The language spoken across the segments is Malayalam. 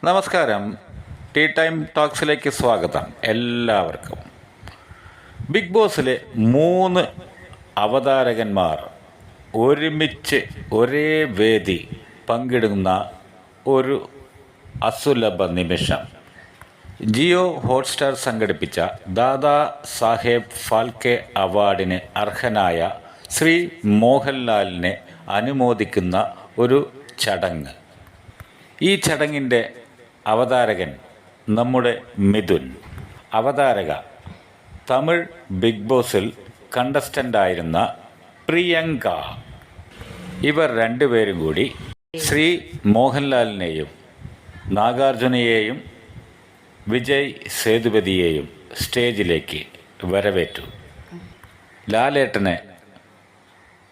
നമസ്കാരം. ടീ ടൈം ടോക്സിലേക്ക് സ്വാഗതം എല്ലാവർക്കും. ബിഗ് ബോസിലെ 3 അവതാരകന്മാർ ഒരുമിച്ച് ഒരേ വേദി പങ്കിടുന്ന ഒരു അസുലഭ നിമിഷം. ജിയോ ഹോട്ട്സ്റ്റാർ സംഘടിപ്പിച്ച ദാദാ സാഹേബ് ഫാൽക്കെ അവാർഡിന് അർഹനായ ശ്രീ മോഹൻലാലിനെ അനുമോദിക്കുന്ന ഒരു ചടങ്ങ്. ഈ ചടങ്ങിൻ്റെ അവതാരകൻ നമ്മുടെ മിഥുൻ. അവതാരക തമിഴ് ബിഗ് ബോസിൽ കണ്ടസ്റ്റൻ്റായിരുന്ന പ്രിയങ്ക. ഇവർ രണ്ടുപേരും കൂടി ശ്രീ മോഹൻലാലിനെയും നാഗാർജുനയെയും വിജയ് സേതുപതിയെയും സ്റ്റേജിലേക്ക് വരവേറ്റു. ലാലേട്ടനെ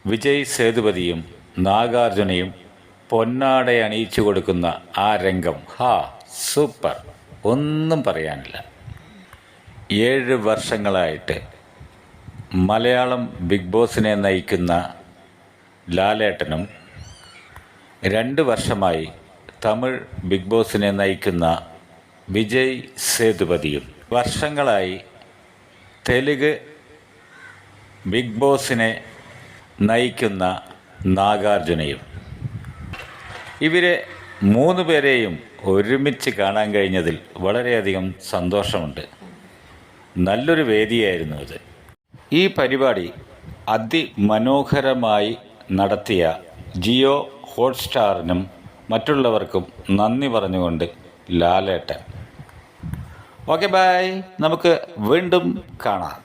വിജയ് സേതുപതിയും നാഗാർജുനയും പൊന്നാട അണിയിച്ചു കൊടുക്കുന്ന ആ രംഗം സൂപ്പർ, ഒന്നും പറയാനില്ല. 7 വർഷങ്ങളായിട്ട് മലയാളം ബിഗ് ബോസിനെ നയിക്കുന്ന ലാലേട്ടനും 2 വർഷമായി തമിഴ് ബിഗ് ബോസിനെ നയിക്കുന്ന വിജയ് സേതുപതിയും, വർഷങ്ങളായി തെലുങ്ക് ബിഗ് ബോസിനെ നയിക്കുന്ന നാഗാർജുനയും, ഇവരെ 3 പേരെയും ഒരുമിച്ച് കാണാൻ കഴിഞ്ഞതിൽ വളരെയധികം സന്തോഷമുണ്ട്. നല്ലൊരു വേദിയായിരുന്നു ഇത്. ഈ പരിപാടി അതിമനോഹരമായി നടത്തിയ ജിയോ ഹോട്ട്സ്റ്റാറിനും മറ്റുള്ളവർക്കും നന്ദി പറഞ്ഞുകൊണ്ട് ലാലേട്ടൻ. Okay, by. നമുക്ക് വീണ്ടും കാണാം.